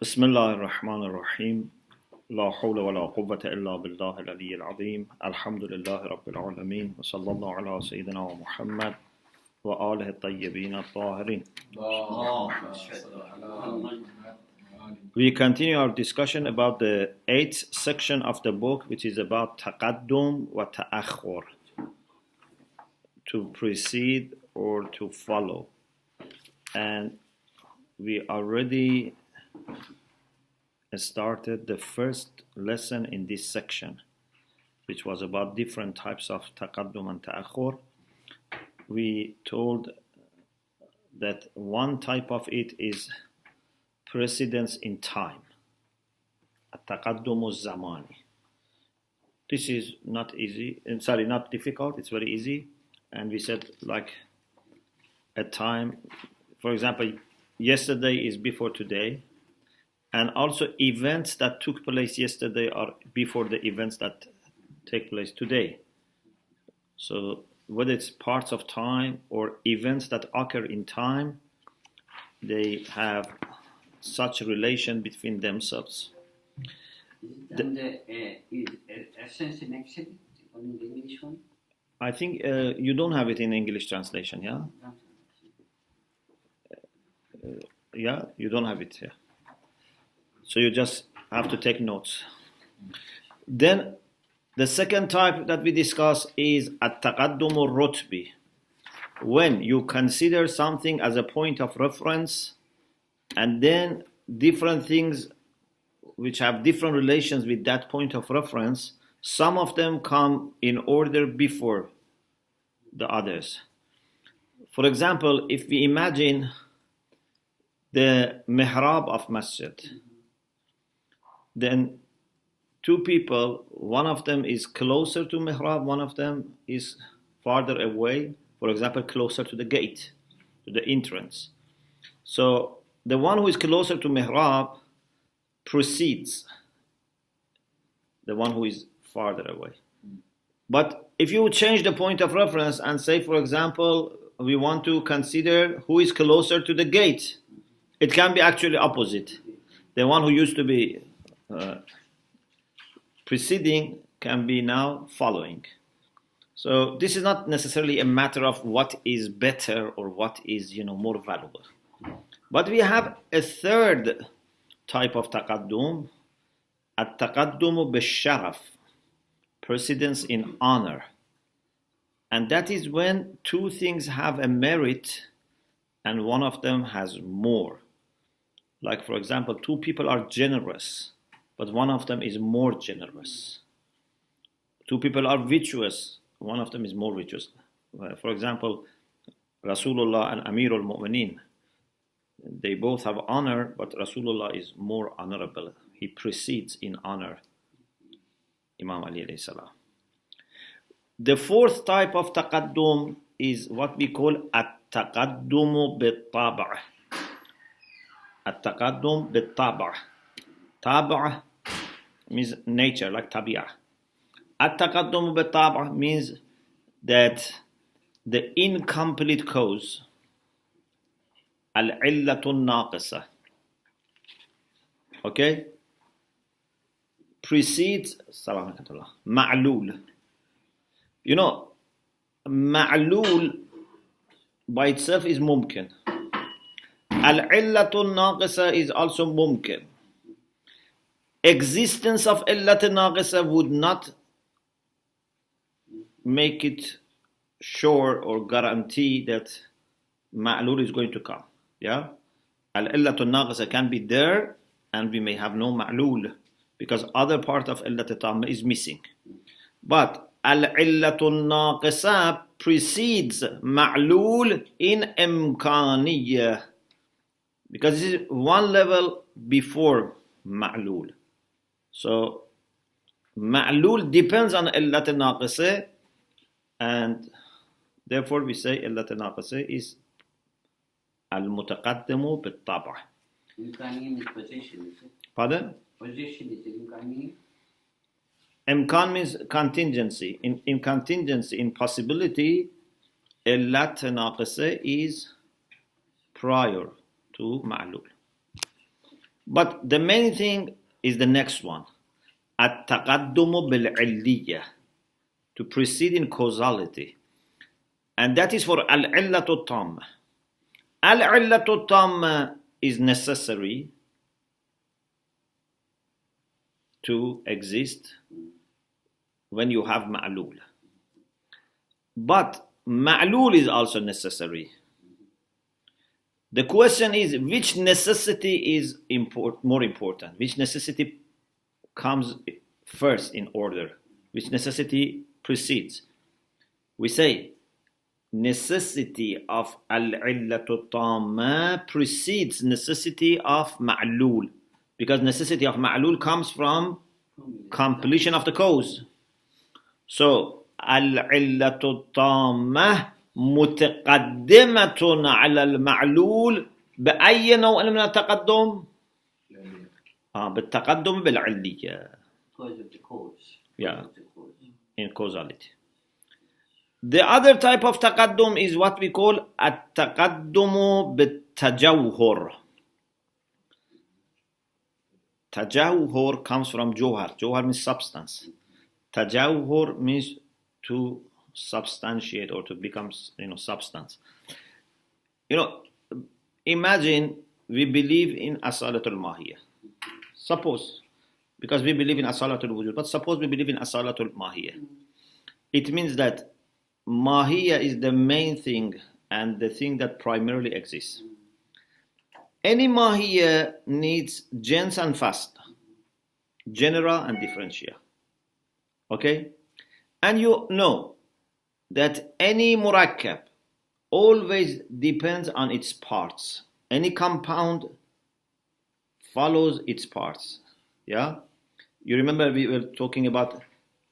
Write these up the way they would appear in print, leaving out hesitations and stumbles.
بسم الله الرحمن الرحيم لا حول ولا قوة إلا بالله العلي العظيم الحمد لله رب العالمين وصلى الله على سيدنا محمد وآله الطيبين الطاهرين. We continue our discussion about the 8th section of the book, which is about taqaddum wa ta'akhur, to precede or to follow. And we already started the first lesson in this section, which was about different types of taqaddum and ta'akhur. We told that one type of it is precedence in time, at-taqaddum az-zamani. This is not easy, not difficult, it's very easy. And we said, like, a time, for example, yesterday is before today, and also events that took place yesterday are before the events that take place today. So whether it's parts of time or events that occur in time, they have such relation between themselves. And is essence in action on the English one? I think you don't have it in English translation, yeah? Yeah, you don't have it here. So you just have to take notes. Then the second type that we discuss is at-taqaddum al-rutbi, when you consider something as a point of reference, and then different things which have different relations with that point of reference, some of them come in order before the others. For example, if we imagine the mihrab of masjid, then two people, one of them is closer to mihrab, one of them is farther away, for example, closer to the gate, to the entrance. So the one who is closer to mihrab precedes the one who is farther away. But if you change the point of reference and say, for example, we want to consider who is closer to the gate, it can be actually opposite. The one who used to be preceding can be now following. So this is not necessarily a matter of what is better or what is, more valuable. But we have a third type of taqaddum, at-taqaddum bil-sharaf, precedence in honor. And that is when two things have a merit and one of them has more. Like, for example, two people are generous, but one of them is more generous. Two people are virtuous, one of them is more virtuous. For example, Rasulullah and Amirul Mu'mineen, they both have honor, but Rasulullah is more honorable. He precedes in honor Imam Ali alayhi salam. The fourth type of taqaddum is what we call at-taqaddum bit-tab'a. At-taqaddum bit-tab'a. Tab'a means nature, like tabi'ah. At-taqaddum bit-tab'a means that the incomplete cause, al-illatun naqisa, okay, precedes ma'lul. Ma'lul by itself is mumkin. Al-illatun naqisa is also mumkin. Existence of illatun naqisa would not make it sure or guarantee that ma'lul is going to come. Yeah? Al-illatun naqisa can be there and we may have no ma'lul because other part of illat tamma is missing. But al-illatun naqisa precedes ma'lul in imkaniyya, because this is one level before ma'lul. So ma'lul depends on illat naqisa, and therefore we say illat naqisa is al-mutaqaddimu bit-tab'a. Imkani means possession, is it? Pardon? Possession is imkani. Imkan means contingency. In contingency, in possibility, illat naqisa is prior to ma'lul. But the main thing is the next one. التقدم بالعلية, to proceed in causality. And that is for العلة التامة. العلة التامة is necessary to exist when you have ma'lul. But ma'lul is also necessary. The question is, which necessity is more important? Which necessity comes first in order? Which necessity precedes? We say necessity of al-illatu tamma precedes necessity of ma'lul, because necessity of ma'lul comes from completion of the cause. So al-illatu tamma متقدمة على المعلول بأي نوع من التقدم؟ بالتقدم بالعلية. Yeah, in causality. The other type of تقدم is what we call التقدم بالتجوهر. تجوهر comes from جوهر. جوهر means substance. تجوهر means to substantiate or to become, substance. Imagine we believe in asalatul mahiyya. Suppose, because we believe in asalatul wujud, but suppose we believe in asalatul mahiyya. It means that mahiyya is the main thing and the thing that primarily exists. Any mahiyya needs jins and fast, general and differential. Okay? And you know that any murakkab always depends on its parts. Any compound follows its parts. Yeah? You remember we were talking about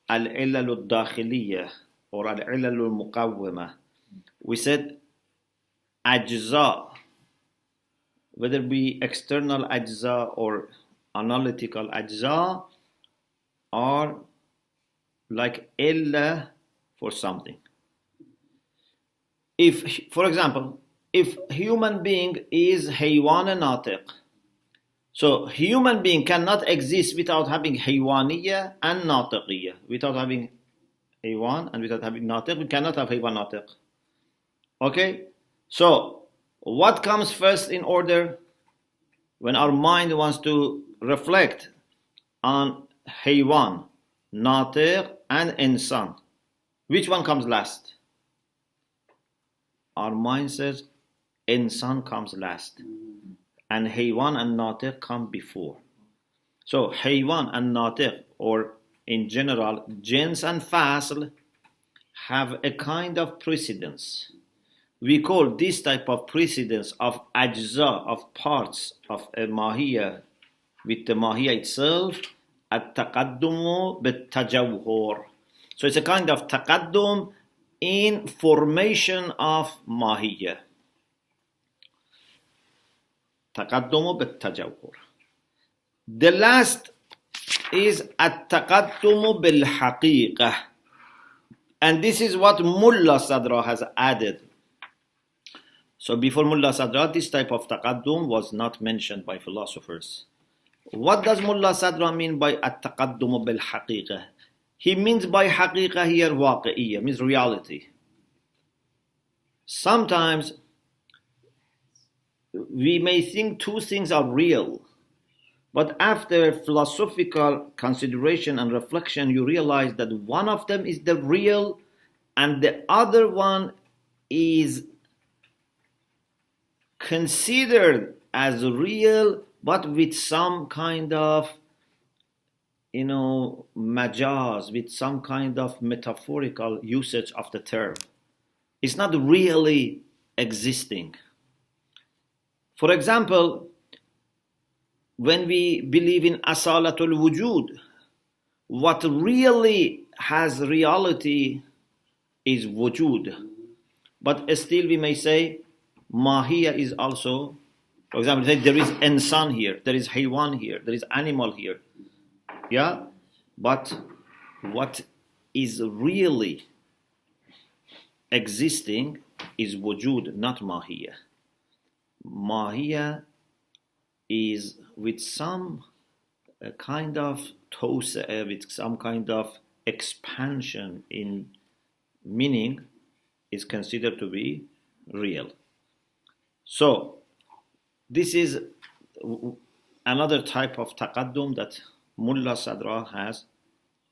al-illal al-dakhiliyah or al-illal al-muqawwimah. We said ajza, whether it be external ajza or analytical ajza, are like illa for something. If, for example, if human being is haywan natiq, so human being cannot exist without having haywaniyya and natiqiyya. Without having haywan and without having natiq, we cannot have haywan natiq. Okay? So, what comes first in order when our mind wants to reflect on haywan, natiq, and insan? Which one comes last? Our mind says insan comes last, and haywan and natiq come before. So haywan and natiq, or in general jins and fasl, have a kind of precedence. We call this type of precedence of ajza, of parts of a mahiyya with the mahiyya itself, at-taqaddumu bit-tajawhur. So it's a kind of taqaddum in formation of mahiyya. Taqaddumu bit-tajawhur. The last is at-taqaddumu bil-haqiqah. And this is what Mullah Sadra has added. So before Mullah Sadra, this type of taqaddum was not mentioned by philosophers. What does Mullah Sadra mean by at-taqaddumu bil-haqiqah? He means by haqiqah here waqi'iyya, means reality. Sometimes we may think two things are real, but after philosophical consideration and reflection, you realize that one of them is the real and the other one is considered as real, but with some kind of majaz, with some kind of metaphorical usage of the term. It's not really existing. For example, when we believe in asalatul wujud, what really has reality is wujud. But still we may say mahiyya is also, for example, there is insan here, there is haywan here, there is animal here. Yeah, but what is really existing is wujud, not mahiyya. Mahiyya is with some kind of with some kind of expansion in meaning is considered to be real. So this is another type of taqaddum that Mullah Sadra has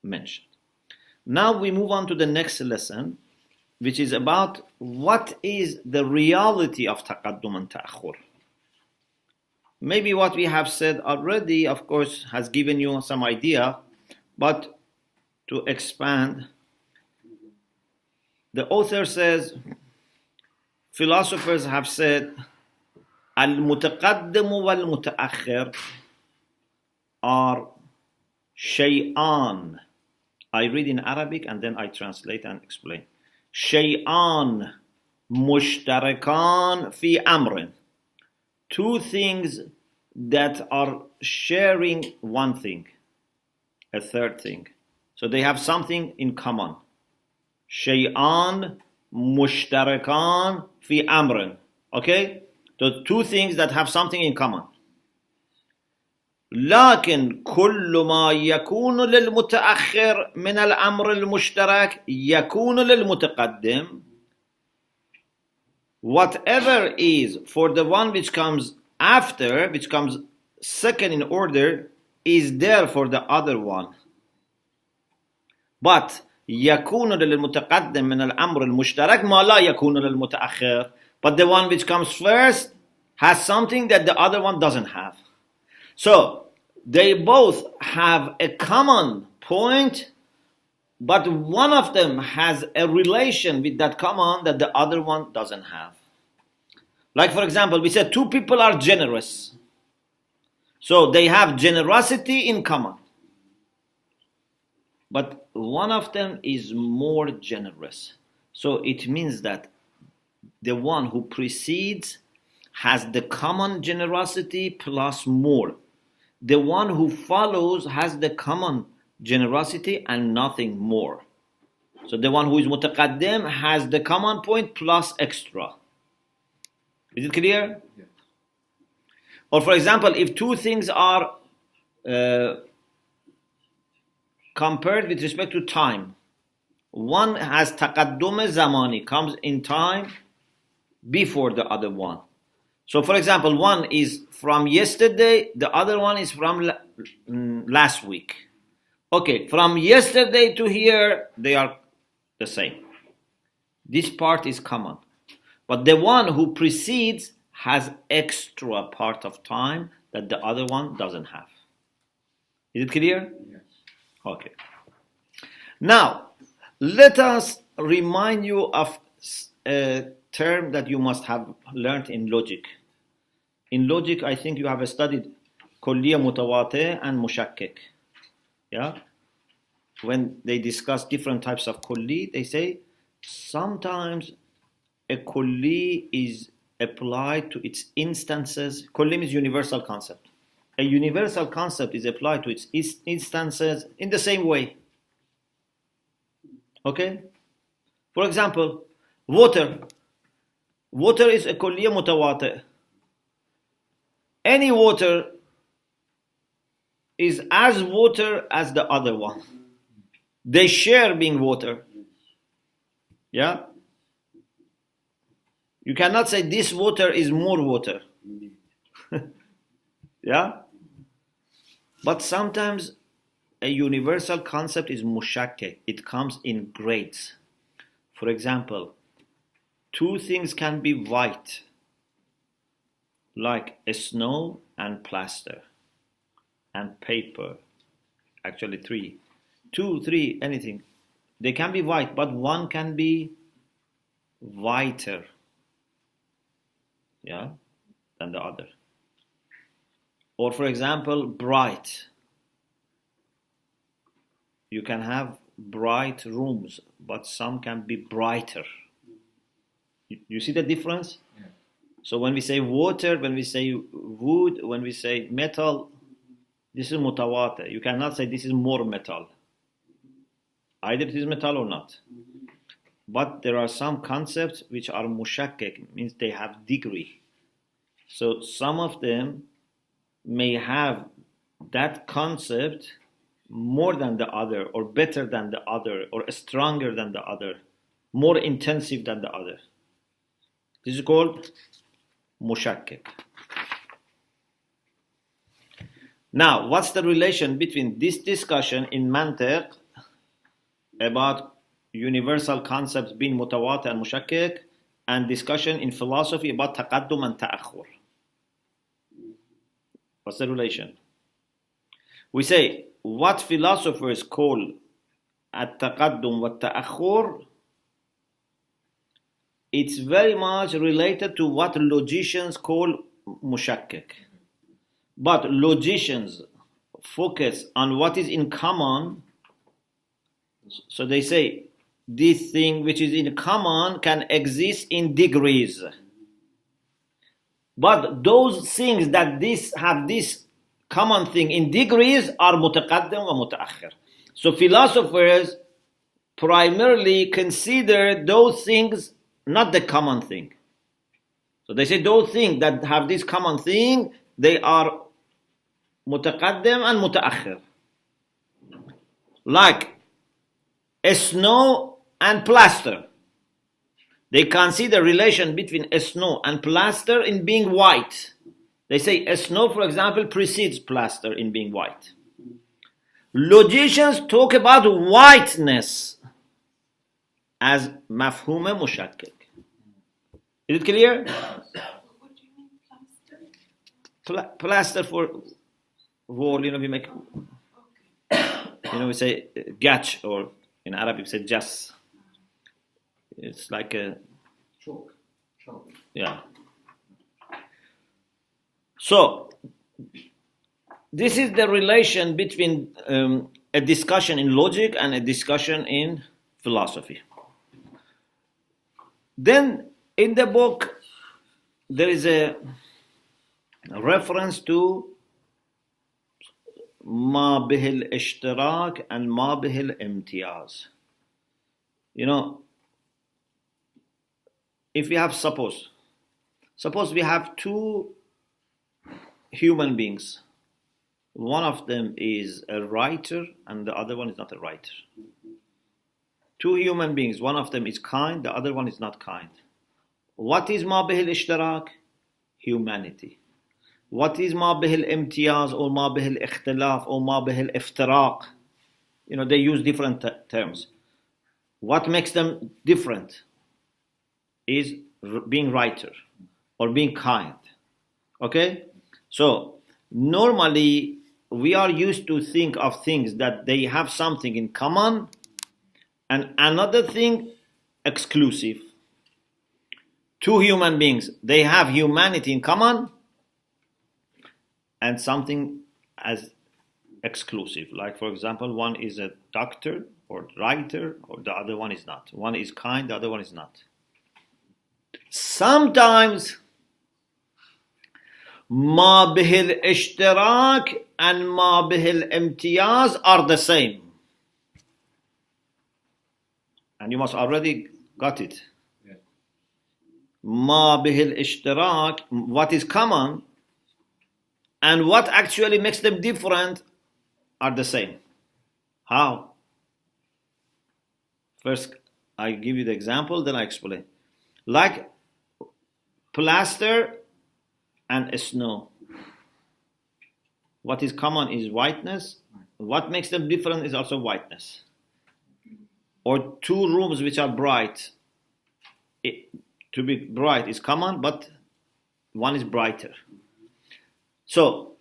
mentioned. Now we move on to the next lesson, which is about what is the reality of taqaddum and ta'akhur. Maybe what we have said already, of course, has given you some idea, but to expand, the author says, philosophers have said, al-mutaqaddim wal-mutaakhir are shay'an. I read in Arabic and then I translate and explain. Shay'an mushtarakan fi amrin. Two things that are sharing one thing, a third thing. So they have something in common. Shay'an mushtarakan fi amrin. Okay? So two things that have something in common. لكن كل ما يكون للمتأخر من الأمر المشترك يكون للمتقدم. Whatever is for the one which comes after, which comes second in order, is there for the other one. But يكون للمتقدم من الأمر المشترك ما لا يكون للمتأخر. But the one which comes first has something that the other one doesn't have. So they both have a common point, but one of them has a relation with that common that the other one doesn't have. Like for example, we said two people are generous. So they have generosity in common. But one of them is more generous. So it means that the one who precedes has the common generosity plus more. The one who follows has the common generosity and nothing more. So the one who is mutaqaddim has the common point plus extra. Is it clear? Yeah. Or for example, if two things are compared with respect to time, one has taqaddum zamani, comes in time before the other one. So for example, one is from yesterday, the other one is from last week. Okay, from yesterday to here, they are the same. This part is common. But the one who precedes has extra part of time that the other one doesn't have. Is it clear? Yes. Okay. Now, let us remind you of a term that you must have learned in logic. In logic, I think you have studied kulliya mutawati and mushakkik. Yeah? When they discuss different types of kulli, they say sometimes a kulli is applied to its instances. Kulli means universal concept. A universal concept is applied to its instances in the same way. Okay? For example, water. Water is a kulliya mutawati. Any water is as water as the other one. They share being water. Yeah? You cannot say this water is more water. Yeah? But sometimes a universal concept is mushakkik. It comes in grades. For example, two things can be white, like a snow and plaster and paper. Actually three. Two, three, anything. They can be white, but one can be whiter, yeah, than the other. Or for example, bright. You can have bright rooms, but some can be brighter. You see the difference? Yeah. So when we say water, when we say wood, when we say metal, this is mutawati. You cannot say this is more metal. Either it is metal or not. But there are some concepts which are mushakkik, means they have degree. So some of them may have that concept more than the other, or better than the other, or stronger than the other, more intensive than the other. This is called mushakkik. Now, what's the relation between this discussion in mantiq about universal concepts being mutawatir and mushakkik, and discussion in philosophy about taqaddum and ta'akhur? What's the relation? We say what philosophers call at-taqaddum wa ta'akhur, it's very much related to what logicians call mushakkik. But logicians focus on what is in common. So they say this thing which is in common can exist in degrees. But those things that have this common thing in degrees are mutaqaddim wa mutaakhir. So philosophers primarily consider those things not the common thing. So they say those things that have this common thing, they are mutaqaddim and mutaakhir. Like snow and plaster. They consider relation between snow and plaster in being white. They say snow, for example, precedes plaster in being white. Logicians talk about whiteness as mafhum mushakkik. Is it clear? What do you mean plaster? Plaster for wall, we make, we say gatch, or in Arabic we say jas. It's like a Chalk. yeah. So this is the relation between a discussion in logic and a discussion in philosophy. Then in the book there is a reference to ma bihil ishtirak and ma bihil imtiyaz. If we have, suppose we have two human beings. One of them is a writer and the other one is not a writer. Two human beings, one of them is kind, the other one is not kind. What is ma bihil ishtirak? Humanity. What is ma bihil imtiyaz or ma bihil ikhtilaf or ma bihil iftiraq? They use different terms. What makes them different is being writer or being kind. Okay? So normally we are used to think of things that they have something in common and another thing exclusive. Two human beings, they have humanity in common and something as exclusive. Like, for example, one is a doctor or writer, or the other one is not. One is kind, the other one is not. Sometimes ma bihil ishtirak and ma bihil imtiyaz are the same. And you must already got it. Yeah. Ma bihil ishtirak, what is common and what actually makes them different are the same. How? First, I give you the example, then I explain. Like plaster and snow. What is common is whiteness. What makes them different is also whiteness. Or two rooms which are bright. To be bright is common, but one is brighter. So,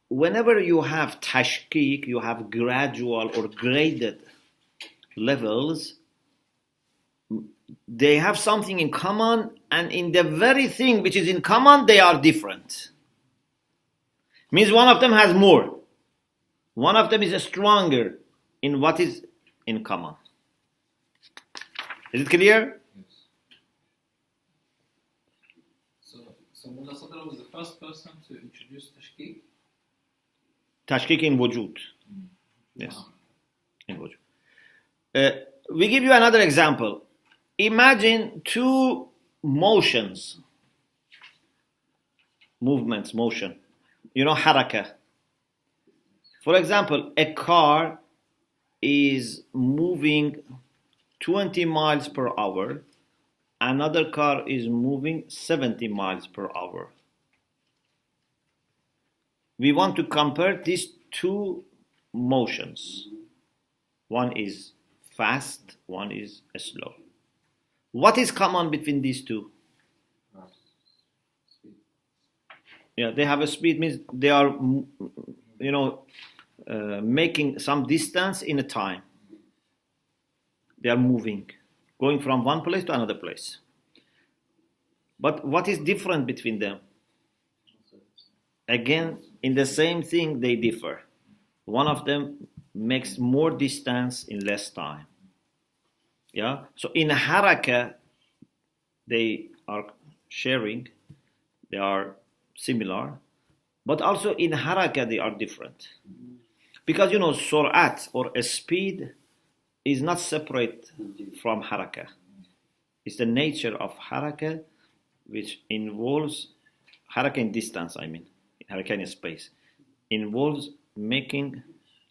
whenever you have tashkik, you have gradual or graded levels, they have something in common, and in the very thing which is in common, they are different. Means one of them has more. One of them is stronger in what is in common. Is it clear? Yes. So Mullah Sadr was the first person to introduce tashkik? Tashkik in wujud. Yes. In wujud. We give you another example. Imagine two motions. Movements, motion. haraka. For example, a car is moving 20 miles per hour, another car is moving 70 miles per hour. We want to compare these two motions. One is fast, one is slow. What is common between these two? Yeah, they have a speed, means they are, making some distance in a time. They are moving, going from one place to another place. But what is different between them? Again, in the same thing, they differ. One of them makes more distance in less time. Yeah. So in haraka, they are sharing, they are similar, but also in haraka they are different. Because surat or a speed is not separate from haraka. It's the nature of haraka, which involves haraka in distance, haraka in space, involves making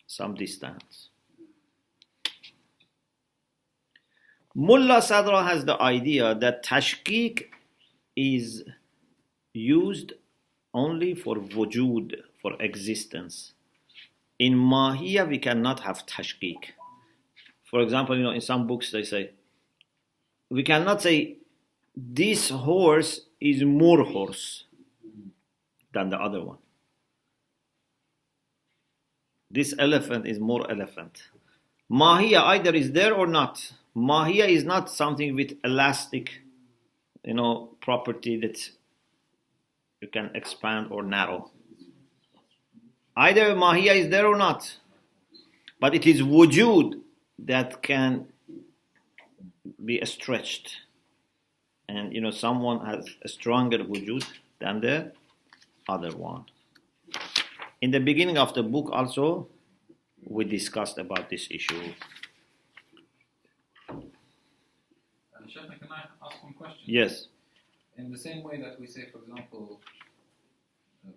some distance. Mullah Sadra has the idea that tashkik is used only for wujud, for existence. In Mahiyya, we cannot have tashkik. For example, in some books they say, we cannot say this horse is more horse than the other one. This elephant is more elephant. Mahiyya either is there or not. Mahiyya is not something with elastic, property that you can expand or narrow. Either Mahiyya is there or not. But it is wujud that can be stretched. And, someone has a stronger wujud than the other one. In the beginning of the book also, we discussed about this issue. Sheikh, can I ask one question? Yes. In the same way that we say, for example,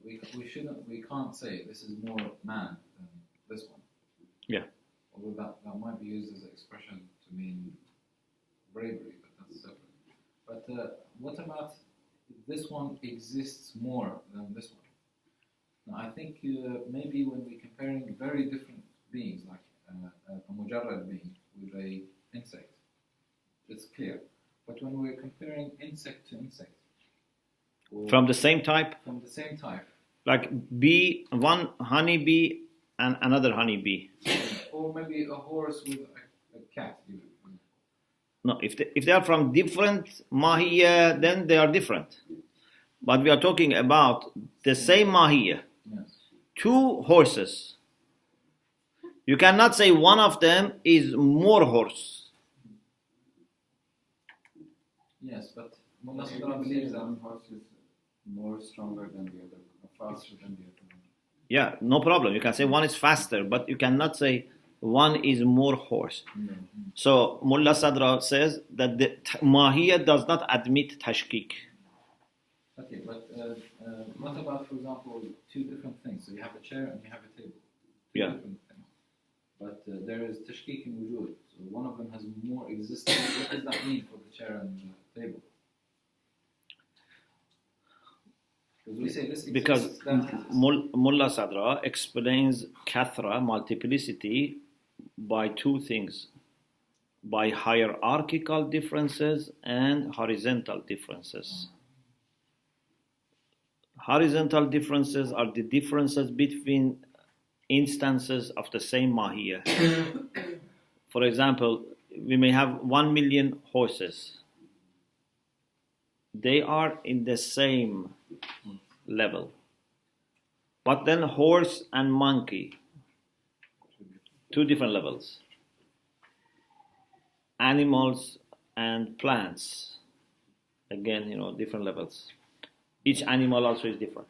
we can't say this is more man than this one. Yeah. Although that might be used as an expression to mean bravery, but that's separate. But what about this one exists more than this one? Now, I think maybe when we're comparing very different beings, like a mujarrad being with a insect, it's clear. But when we're comparing insect to insect, from the same type? From the same type. Like bee, one honeybee and another honeybee. Or maybe a horse with a cat. No, if they are from different mahiyya, then they are different. But we are talking about the same mahiyya. Yes. Two horses. You cannot say one of them is more horse. Yes, but Mullah Sadra believes that one horse is more stronger than the other, or faster than the other one. Yeah, no problem. You can say one is faster, but you cannot say one is more horse. Mm-hmm. So Mullah Sadra says that the mahiyya does not admit tashkik. Okay, but what about, for example, two different things? So you have a chair and you have a table. Two Yeah. different things. But there is tashkik in wujud. So one of them has more existence. What does that mean for the chair and the table? Because we say this exists, Because that exists. Mullah Sadra explains kathra, multiplicity, by two things. By hierarchical differences and horizontal differences. Horizontal differences are the differences between instances of the same mahiyya. For example, we may have 1 million horses. They are in the same level. But then horse and monkey, two different levels. Animals and plants, again, different levels. Each animal also is different.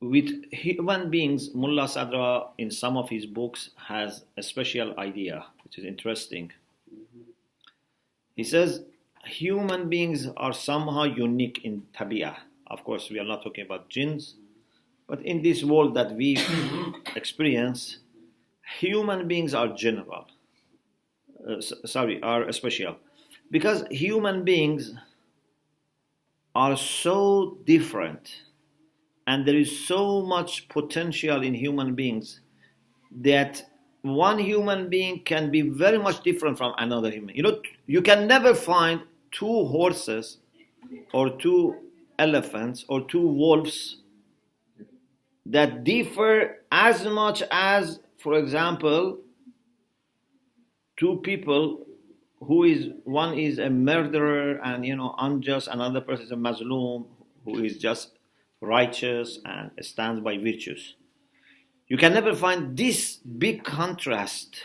With human beings, Mullah Sadra in some of his books has a special idea, which is interesting. He says human beings are somehow unique in tabi'ah. Of course, we are not talking about jinns, But in this world that we experience, human beings are general. Are special. Because human beings are so different, and there is so much potential in human beings that one human being can be very much different from another human. You can never find two horses or two elephants or two wolves that differ as much as, for example, two people one is a murderer and unjust, another person is a mazloom who is just righteous and stands by virtues. You can never find this big contrast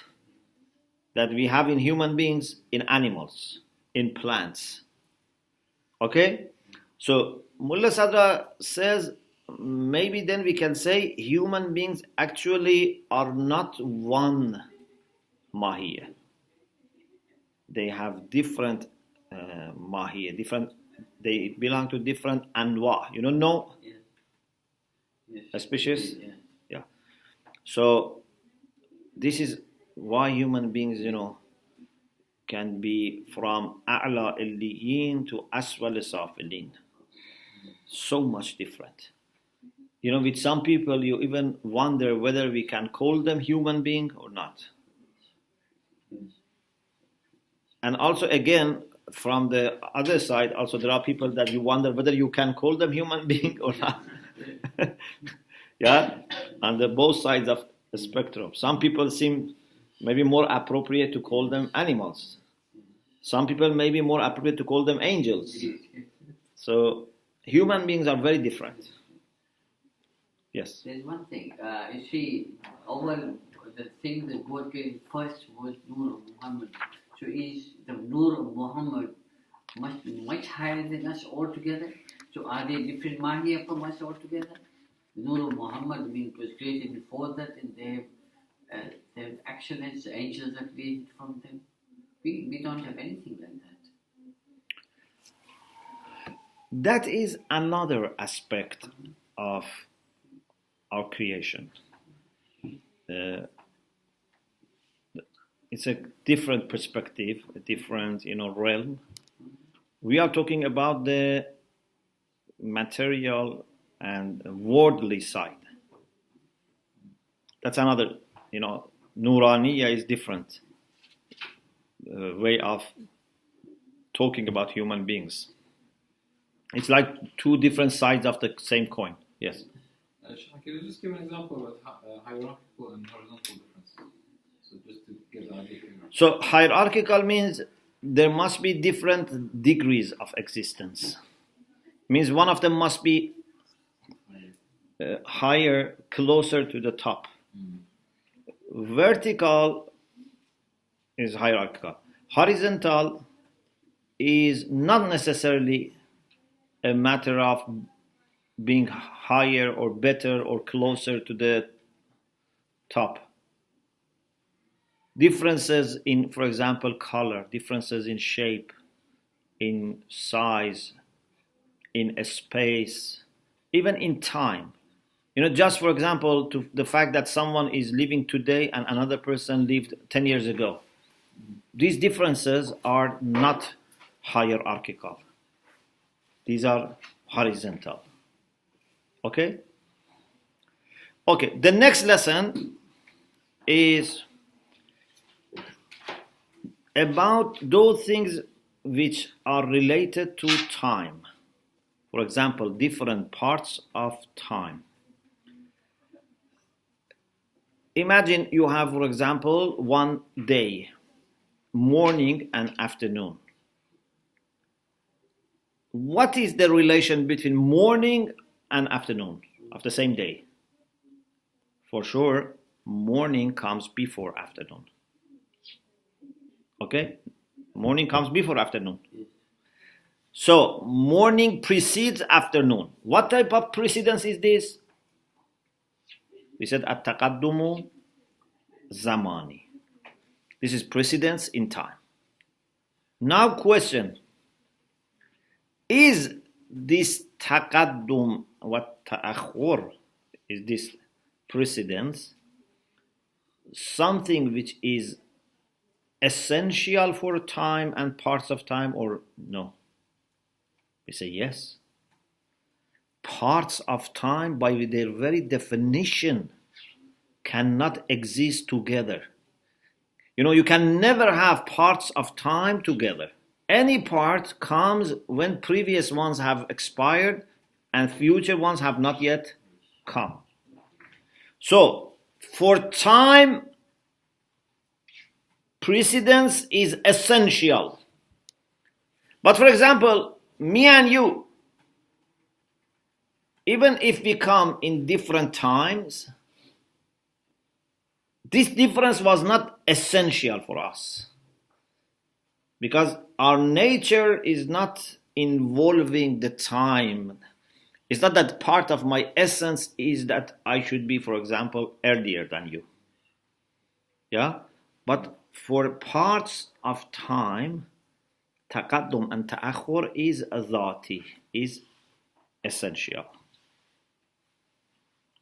that we have in human beings, in animals, in plants. Okay? So Mullah Sadra says maybe then we can say human beings actually are not one mahiyya. They have different mahiyya, they belong to different anwa. No? A species? Yeah. So this is why human beings, can be from a'la illiyin to aswal safilin. So much different. With some people, you even wonder whether we can call them human being or not. And also, again, from the other side, also there are people that you wonder whether you can call them human being or not. Yeah, on both sides of the spectrum. Some people seem maybe more appropriate to call them animals. Some people may be more appropriate to call them angels. So human beings are very different. Yes. There's one thing. You see, the thing that God gave first was Nur of Muhammad. So is the Nur of Muhammad much higher than us altogether? So are they different mahiyya from us altogether? Nur of Muhammad was created before that, and they have excellence. The angels are created from them. We don't have anything like that. That is another aspect of our creation. It's a different perspective, a different, realm. We are talking about the material and worldly side. That's another, Nuraniya is different way of talking about human beings. It's like two different sides of the same coin. Yes. Sheikh, can you just give an example of hierarchical and horizontal difference? So just to get the idea. So hierarchical means there must be different degrees of existence. Means one of them must be higher, closer to the top. Vertical is hierarchical. Horizontal is not necessarily a matter of being higher or better or closer to the top. Differences in, for example, color, differences in shape, in size, in a space, even in time. Just for example, to the fact that someone is living today and another person lived 10 years ago. These differences are not hierarchical. These are horizontal. Okay? Okay, the next lesson is about those things which are related to time. For example, different parts of time. Imagine you have, for example, one day, morning and afternoon. What is the relation between morning and afternoon of the same day? For sure, morning comes before afternoon. Okay? Morning comes before afternoon. So, morning precedes afternoon. What type of precedence is this? We said at-taqaddumu zamani. This is precedence in time. Now question. Is this taqaddum wa ta'akhur, Is this precedence something which is essential for time and parts of time, or no? We say yes. Parts of time, by their very definition, cannot exist together. You can never have parts of time together. Any part comes when previous ones have expired and future ones have not yet come. So, for time, precedence is essential. But for example, me and you, even if we come in different times, this difference was not essential for us. Because our nature is not involving the time. It's not that part of my essence is that I should be, for example, earlier than you. Yeah? But for parts of time, taqaddum and ta'akhur is dhati, is essential.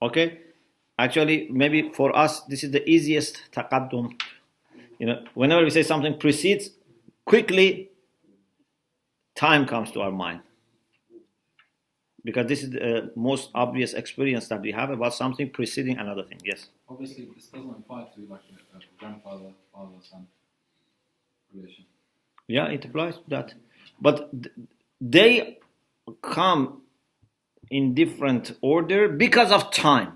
Okay? Actually, maybe for us, this is the easiest taqaddum. Whenever we say something precedes, quickly, time comes to our mind. Because this is the most obvious experience that we have about something preceding another thing. Yes? Obviously, this doesn't apply to like a grandfather, father, son relation. Yeah, it applies to that. But they come in different order because of time.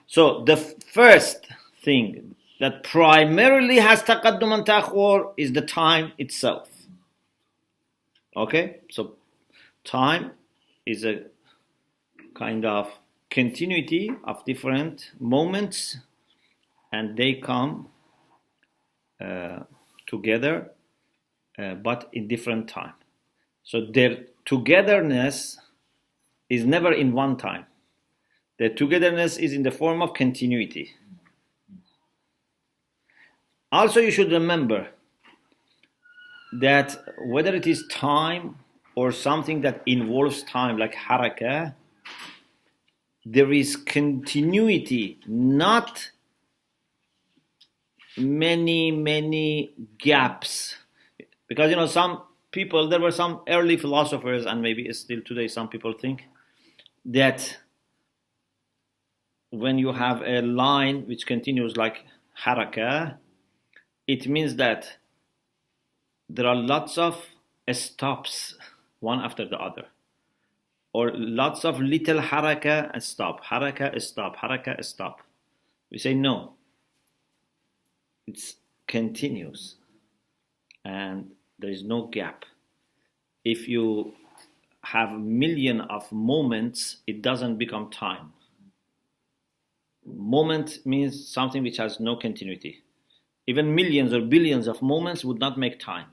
So the first thing that primarily has taqaddum and ta'khur is the time itself. Okay? So time is a kind of continuity of different moments, and they come together, but in different time. So their togetherness is never in one time. Their togetherness is in the form of continuity. Also, you should remember that whether it is time or something that involves time, like harakah, there is continuity, not many gaps. Because, some people, there were some early philosophers, and maybe still today some people think that when you have a line which continues like harakah, it means that there are lots of stops, one after the other. Or lots of little harakah and stop, harakah, stop, harakah, stop. We say no. It's continuous. And there is no gap. If you have million of moments, it doesn't become time. Moment means something which has no continuity. Even millions or billions of moments would not make time.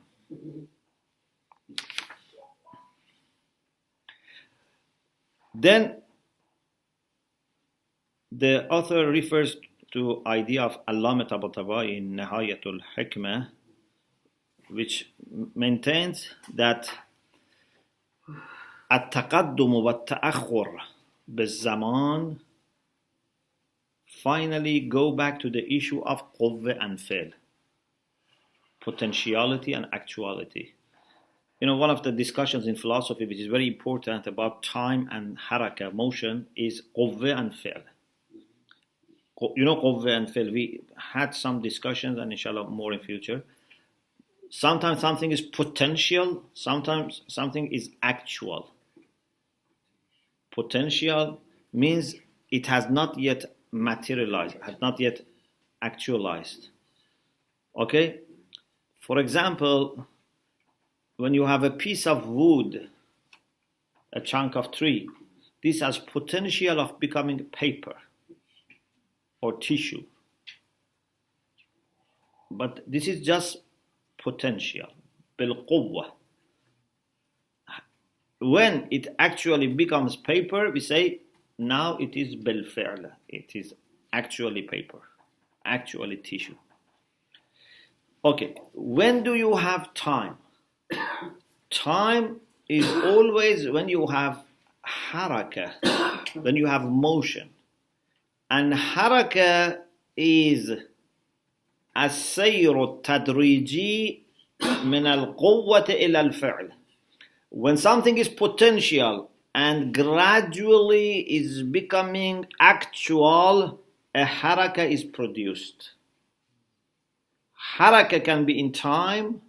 Then the author refers to idea of Allama Tabatabai in Nihayatul Hikmah, which maintains that التقدم والتأخر بالزمان finally go back to the issue of قوة and فعل, potentiality and actuality. One of the discussions in philosophy which is very important about time and haraka, motion, is قوة and فعل. قوة and فعل, we had some discussions and inshallah more in future. Sometimes something is potential, sometimes something is actual. Potential means it has not yet materialized, has not yet actualized. Okay? For example, when you have a piece of wood, a chunk of tree, this has potential of becoming paper or tissue. But this is just potential, بالقوة. When it actually becomes paper, we say, now it is بالفعل. It is actually paper, actually tissue. Okay, when do you have time? Time is always when you have haraka, when you have motion. And حركة is السير التدريجي من القوة إلى الفعل. When something is potential and gradually is becoming actual, a haraka is produced. Haraka can be in time,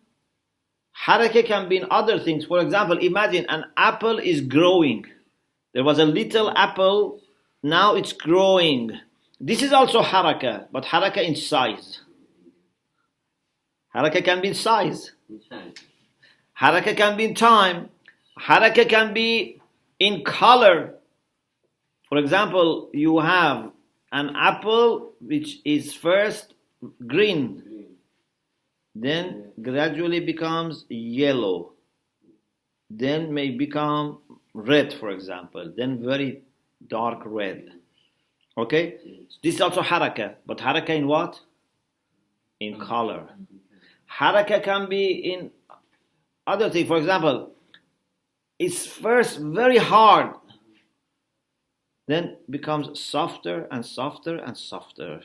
haraka can be in other things. For example, imagine an apple is growing. There was a little apple, now it's growing. This is also haraka, but haraka in size. Haraka can be in size. Haraka can be in time. Haraka can be in color. For example, you have an apple which is first green, then gradually becomes yellow, then may become red, for example, then very dark red. Okay? This is also haraka, but haraka in what? In color. Haraka can be in other things. For example, it's first very hard, then becomes softer and softer and softer.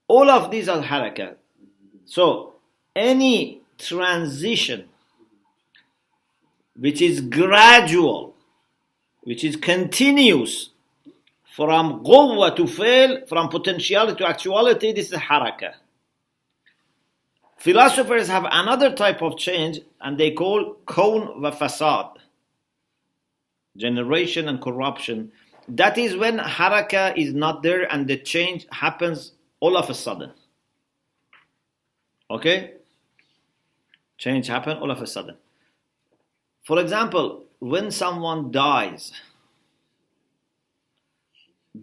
All of these are haraka. So, any transition which is gradual, which is continuous, from quwwa to fail, from potentiality to actuality, this is haraka. Philosophers have another type of change, and they call kawn wa fasad, generation and corruption. That is when haraka is not there and the change happens all of a sudden. Okay? Change happen all of a sudden. For example, when someone dies,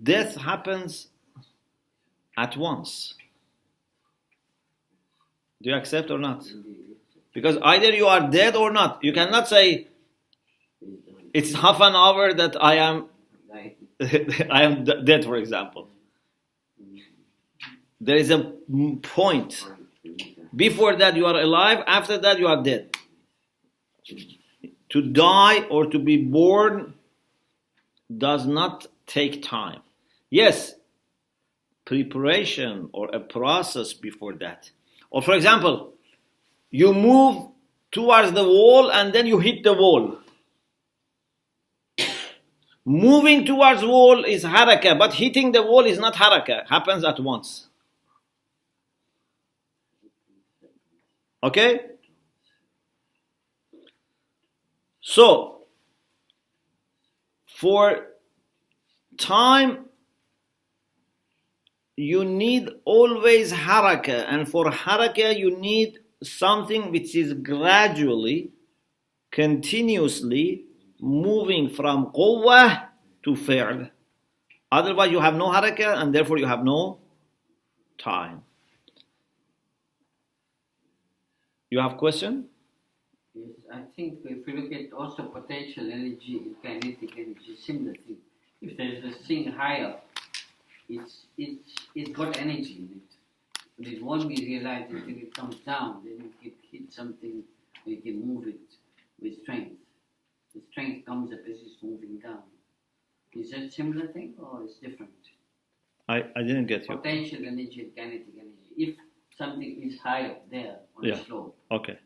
death happens at once. Do you accept or not? Because either you are dead or not. You cannot say it's half an hour that I am dead, for example. There is a point. Before that you are alive, after that you are dead. To die or to be born does not take time. Yes, preparation or a process before that. Or for example, you move towards the wall and then you hit the wall. Moving towards wall is haraka, but hitting the wall is not haraka. Happens at once. Okay? So, for time, you need always haraka, and for haraka you need something which is gradually, continuously moving from quwwah to fi'l. Otherwise you have no haraka and therefore you have no time. You have question? Yes, I think if you look at also potential energy and kinetic energy, similar thing. If there is a thing higher, it's got energy in it. But it won't be realized until it comes down. Then you can hit something, or you can move it with strength. The strength comes up as it's moving down. Is that a similar thing or it's different? I didn't get you. Potential energy and kinetic energy. If something is high up there on the slope, Okay.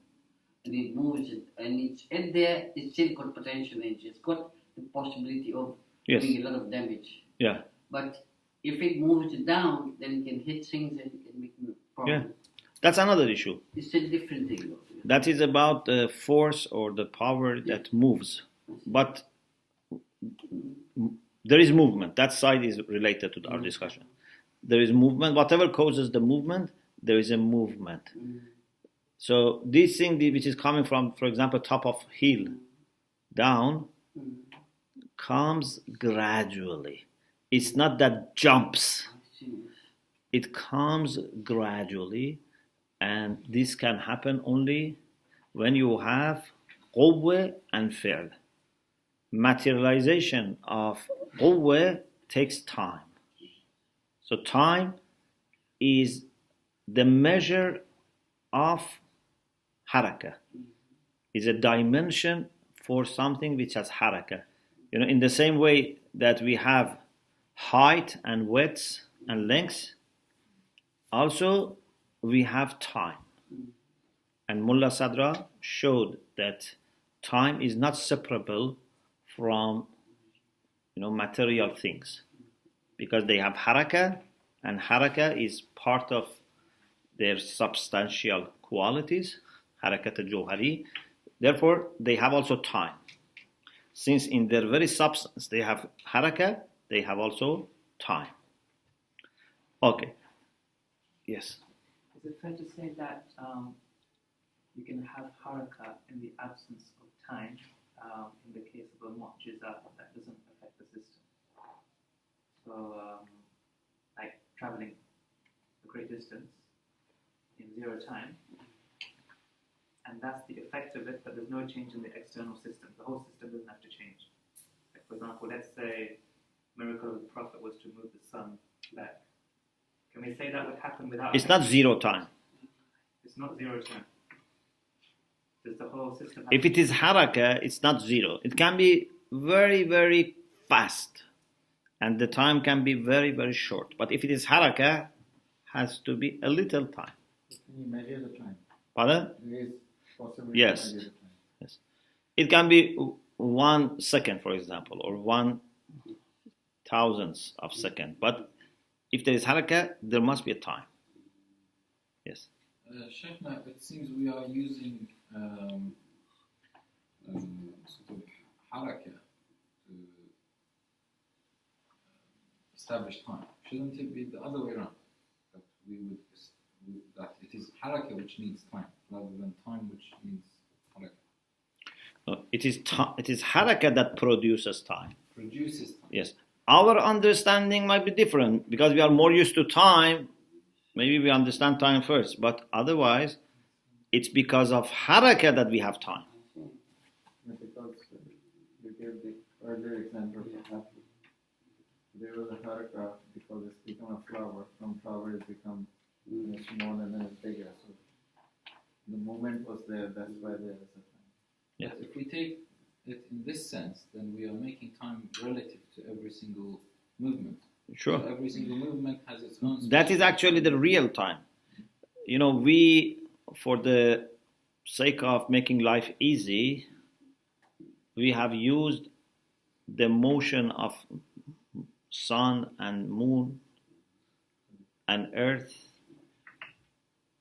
and it moves it, and it's in there, it's still got potential energy. It's got the possibility of doing a lot of damage. Yeah. But if it moves it down, then it can hit things and it can make problems. Yeah. That's another issue. It's a different thing, though. That is about the force or the power that moves. But there is movement. That side is related to our discussion. There is movement. Whatever causes the movement, there is a movement. So this thing which is coming from, for example, top of hill down, comes gradually. It's not that jumps. It comes gradually, and this can happen only when you have quwwa and fi'l. Materialization of quwwa takes time. So time is the measure of haraka. Is a dimension for something which has haraka. In the same way that we have height and width and length. Also, we have time. And Mullah Sadra showed that time is not separable from material things, because they have haraka, and haraka is part of their substantial qualities, harakat al-jawhari. Therefore, they have also time. Since in their very substance they have haraka, they have also time. Okay. Yes. Is it fair to say that you can have haraka in the absence of time in the case of a mu'jiza that doesn't affect the system? So, like traveling a great distance in 0 time, and that's the effect of it, but there's no change in the external system. The whole system doesn't have to change. Like, for example, let's say miracle of the Prophet was to move the sun back. Can we say that would happen without... It's not 0 time. It's not 0 time. Does the whole system... If it is haraka, it's not 0. It can be very, very fast. And the time can be very, very short. But if it is haraka, has to be a little time. Can you measure the time? Pardon? It is possible Yes. to measure the time. Yes. It can be 1 second, for example, or 1/1000th of second. But if there is haraka, there must be a time. Yes. Sheikh, it seems we are using sort of haraka to establish time. Shouldn't it be the other way around? That that it is haraka which needs time, rather than time which needs haraka. No, it is haraka that produces time. Produces time. Yes. Our understanding might be different because we are more used to time. Maybe we understand time first, but otherwise, it's because of haraka that we have time. Because you gave the earlier example of apple. There was a haraka because it's become a flower. From flower it become small and then it's bigger. So the movement was there. That's why there is a time. Yeah. But if we take it in this sense, then we are making time relative to every single movement. Sure. So every single movement has its own. That is actually the real time. We, for the sake of making life easy, we have used the motion of sun and moon and earth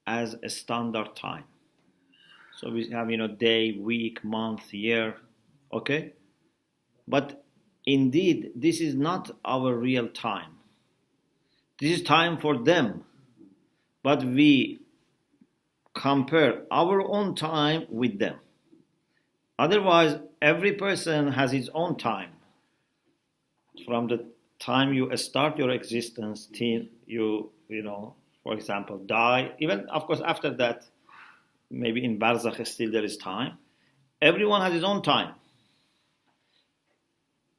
as a standard time. So we have, day, week, month, year, okay? But indeed, this is not our real time. This is time for them. But we compare our own time with them. Otherwise, every person has his own time. From the time you start your existence till you, for example, die. Even, of course, after that, maybe in Barzakh still there is time. Everyone has his own time.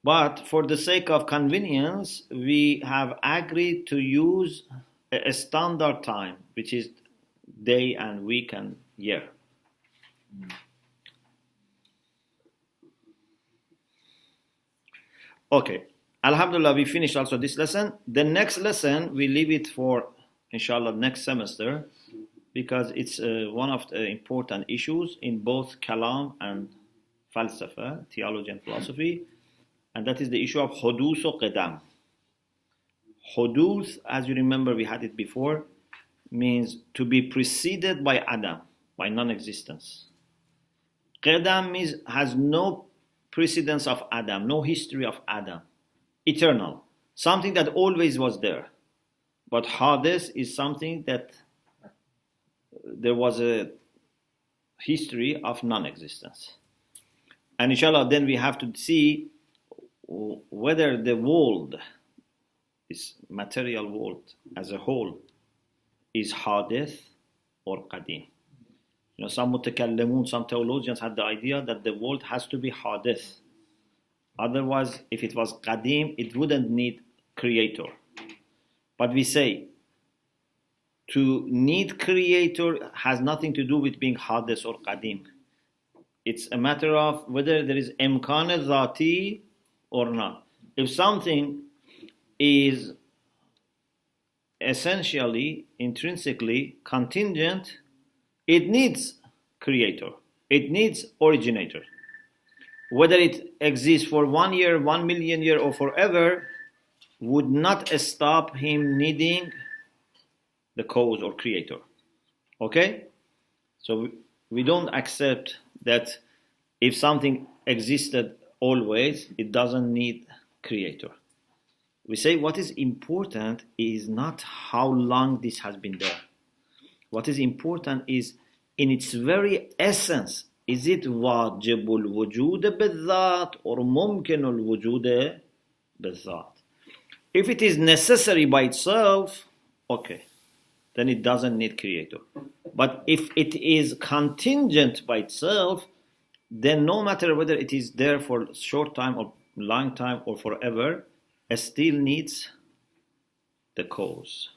But for the sake of convenience, we have agreed to use a standard time, which is day and week and year. Okay. Alhamdulillah, we finished also this lesson. The next lesson, we leave it for, inshallah, next semester, because it's one of the important issues in both Kalam and Falsafa, theology and philosophy, and that is the issue of Huduth or Qidam. Huduth, as you remember, we had it before, means to be preceded by Adam, by non-existence. Qidam means has no precedence of Adam, no history of Adam. Eternal, something that always was there. But Hadith is something that there was a history of non-existence. And inshallah, then we have to see whether the world, this material world as a whole, is Hadith or Qadim. Some mutakallimun, some theologians had the idea that the world has to be Hadith. Otherwise, if it was Qadim, it wouldn't need creator. But we say, to need creator has nothing to do with being Hadith or Qadim. It's a matter of whether there is Imkan Zati or not. If something is essentially, intrinsically contingent. It needs creator. It needs originator. Whether it exists for 1 year, 1 million years, or forever, would not stop him needing the cause or creator. Okay? So we don't accept that if something existed always, it doesn't need creator. We say what is important is not how long this has been there. What is important is in its very essence, is it واجب الوجود بالذات or ممكن الوجود بالذات? If it is necessary by itself, okay, then it doesn't need creator. But if it is contingent by itself, then no matter whether it is there for a short time or long time or forever, it still needs the cause.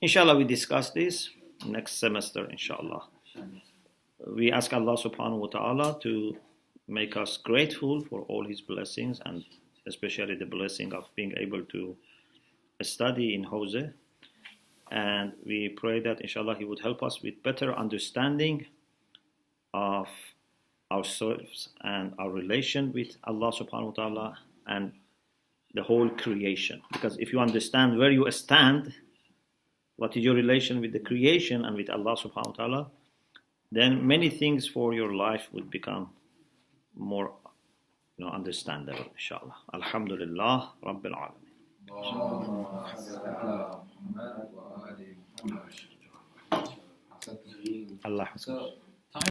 Inshallah, we discuss this next semester, inshallah. We ask Allah subhanahu wa ta'ala to make us grateful for all His blessings, and especially the blessing of being able to study in Jose. And we pray that inshallah He would help us with better understanding of ourselves and our relation with Allah subhanahu wa ta'ala and the whole creation. Because if you understand where you stand, what is your relation with the creation and with Allah subhanahu wa ta'ala, then many things for your life would become more understandable, inshallah. Alhamdulillah, Rabbil Alameen. Allah. So